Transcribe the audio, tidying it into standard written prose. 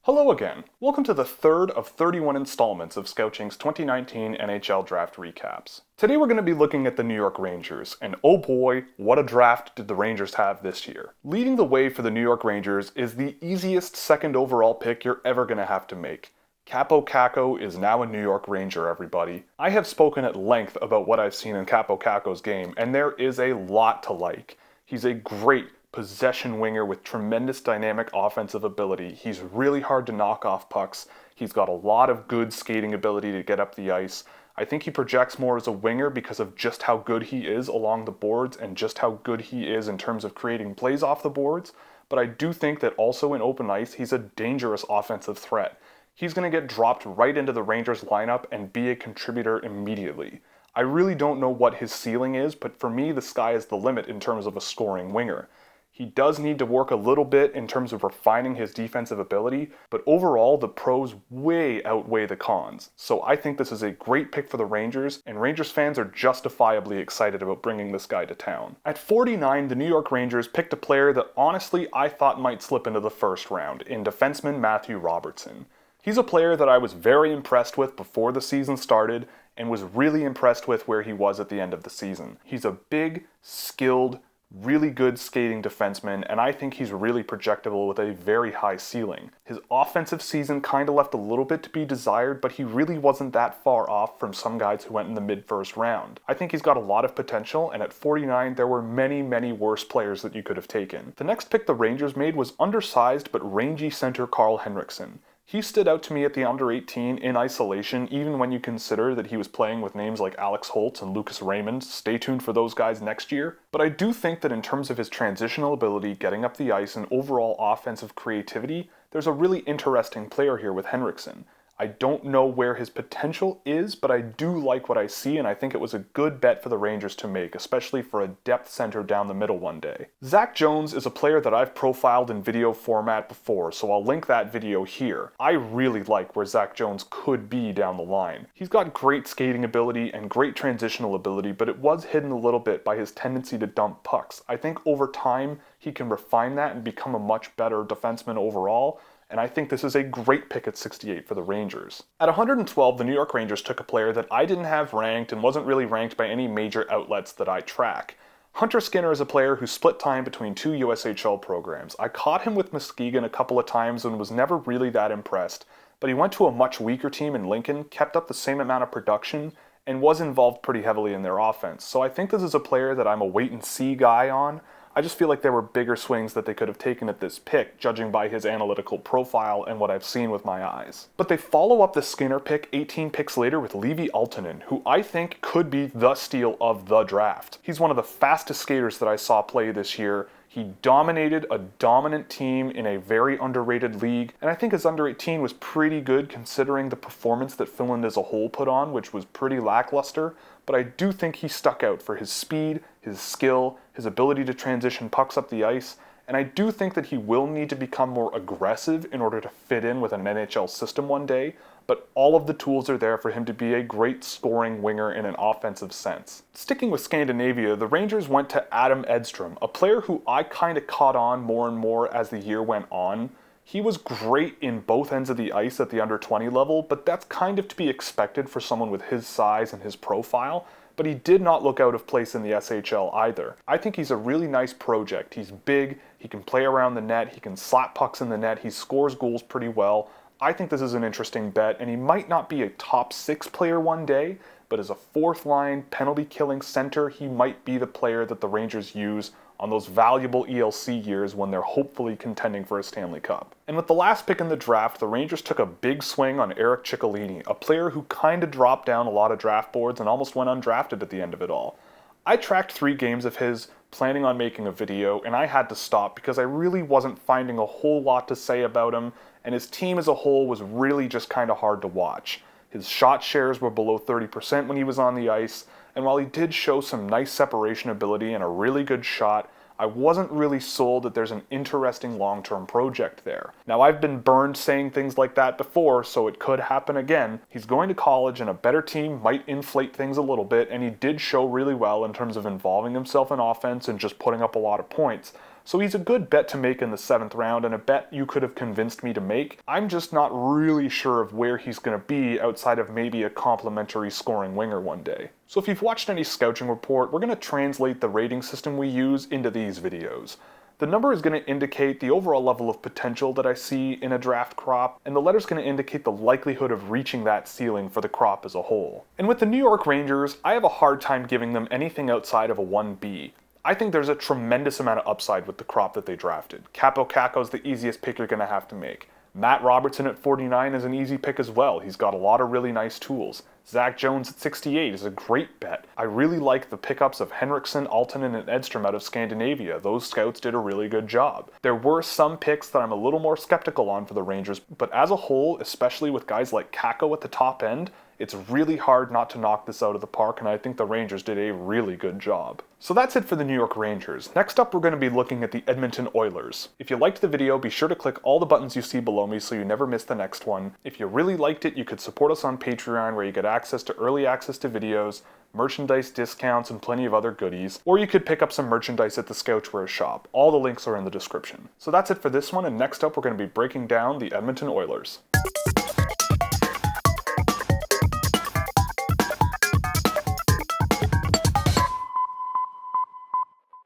Hello again. Welcome to the third of 31 installments of Scouching's 2019 NHL Draft recaps. Today we're going to be looking at the New York Rangers, and oh boy, what a draft did the Rangers have this year. Leading the way for the New York Rangers is the easiest second overall pick you're ever going to have to make. Kaapo Kakko is now a New York Ranger, everybody. I have spoken at length about what I've seen in Kaapo Kakko's game, and there is a lot to like. He's a great possession winger with tremendous dynamic offensive ability. He's really hard to knock off pucks. He's got a lot of good skating ability to get up the ice. I think he projects more as a winger because of just how good he is along the boards and just how good he is in terms of creating plays off the boards. But I do think that also in open ice, he's a dangerous offensive threat. He's going to get dropped right into the Rangers lineup and be a contributor immediately. I really don't know what his ceiling is, but for me, the sky is the limit in terms of a scoring winger. He does need to work a little bit in terms of refining his defensive ability, but overall the pros way outweigh the cons. So I think this is a great pick for the Rangers, and Rangers fans are justifiably excited about bringing this guy to town. At 49, the New York Rangers picked a player that honestly I thought might slip into the first round, in defenseman Matthew Robertson. He's a player that I was very impressed with before the season started, and was really impressed with where he was at the end of the season. He's a big, skilled, really good skating defenseman, and I think he's really projectable with a very high ceiling. His offensive season kind of left a little bit to be desired, but he really wasn't that far off from some guys who went in the mid-first round. I think he's got a lot of potential, and at 49, there were many worse players that you could have taken. The next pick the Rangers made was undersized but rangy center Carl Hendrickson. He stood out to me at the under-18 in isolation, even when you consider that he was playing with names like Alex Holtz and Lucas Raymond. Stay tuned for those guys next year. But I do think that in terms of his transitional ability, getting up the ice, and overall offensive creativity, there's a really interesting player here with Hendrickson. I don't know where his potential is, but I do like what I see, and I think it was a good bet for the Rangers to make, especially for a depth center down the middle one day. Zack Jones is a player that I've profiled in video format before, so I'll link that video here. I really like where Zack Jones could be down the line. He's got great skating ability and great transitional ability, but it was hidden a little bit by his tendency to dump pucks. I think over time, he can refine that and become a much better defenseman overall, and I think this is a great pick at 68 for the Rangers. At 112, the New York Rangers took a player that I didn't have ranked and wasn't really ranked by any major outlets that I track. Hunter Skinner is a player who split time between two USHL programs. I caught him with Muskegon a couple of times and was never really that impressed, but he went to a much weaker team in Lincoln, kept up the same amount of production, and was involved pretty heavily in their offense. So I think this is a player that I'm a wait-and-see guy on. I just feel like there were bigger swings that they could have taken at this pick, judging by his analytical profile and what I've seen with my eyes. But they follow up the Skinner pick 18 picks later with Leevi Aaltonen, who I think could be the steal of the draft. He's one of the fastest skaters that I saw play this year. He dominated a dominant team in a very underrated league, and I think his under-18 was pretty good considering the performance that Finland as a whole put on, which was pretty lackluster, but I do think he stuck out for his speed, his skill, his ability to transition pucks up the ice, and I do think that he will need to become more aggressive in order to fit in with an NHL system one day, but all of the tools are there for him to be a great scoring winger in an offensive sense. Sticking with Scandinavia, the Rangers went to Edy Strim, a player who I kind of caught on more and more as the year went on. He was great in both ends of the ice at the under-20 level, but that's kind of to be expected for someone with his size and his profile, but he did not look out of place in the SHL either. I think he's a really nice project. He's big, he can play around the net, he can slap pucks in the net, he scores goals pretty well. I think this is an interesting bet, and he might not be a top 6 player one day, but as a fourth-line, penalty-killing center, he might be the player that the Rangers use on those valuable ELC years when they're hopefully contending for a Stanley Cup. And with the last pick in the draft, the Rangers took a big swing on Eric Chicolini, a player who kind of dropped down a lot of draft boards and almost went undrafted at the end of it all. I tracked 3 games of his, planning on making a video, and I had to stop because I really wasn't finding a whole lot to say about him, and his team as a whole was really just kind of hard to watch. His shot shares were below 30% when he was on the ice, and while he did show some nice separation ability and a really good shot, I wasn't really sold that there's an interesting long-term project there. Now, I've been burned saying things like that before, so it could happen again. He's going to college and a better team might inflate things a little bit, and he did show really well in terms of involving himself in offense and just putting up a lot of points. So he's a good bet to make in the 7th round, and a bet you could have convinced me to make. I'm just not really sure of where he's going to be outside of maybe a complimentary scoring winger one day. So if you've watched any Scouching report, we're going to translate the rating system we use into these videos. The number is going to indicate the overall level of potential that I see in a draft crop, and the letter is going to indicate the likelihood of reaching that ceiling for the crop as a whole. And with the New York Rangers, I have a hard time giving them anything outside of a 1B. I think there's a tremendous amount of upside with the crop that they drafted. Kaapo Kakko's the easiest pick you're going to have to make. Matt Robertson at 49 is an easy pick as well. He's got a lot of really nice tools. Zack Jones at 68 is a great bet. I really like the pickups of Hendrickson, Aaltonen, and Edy Strim out of Scandinavia. Those scouts did a really good job. There were some picks that I'm a little more skeptical on for the Rangers, but as a whole, especially with guys like Kakko at the top end, it's really hard not to knock this out of the park, and I think the Rangers did a really good job. So that's it for the New York Rangers. Next up, we're going to be looking at the Edmonton Oilers. If you liked the video, be sure to click all the buttons you see below me so you never miss the next one. If you really liked it, you could support us on Patreon, where you get access to early access to videos, merchandise discounts, and plenty of other goodies. Or you could pick up some merchandise at the Scouchwear shop. All the links are in the description. So that's it for this one, and next up we're going to be breaking down the Edmonton Oilers.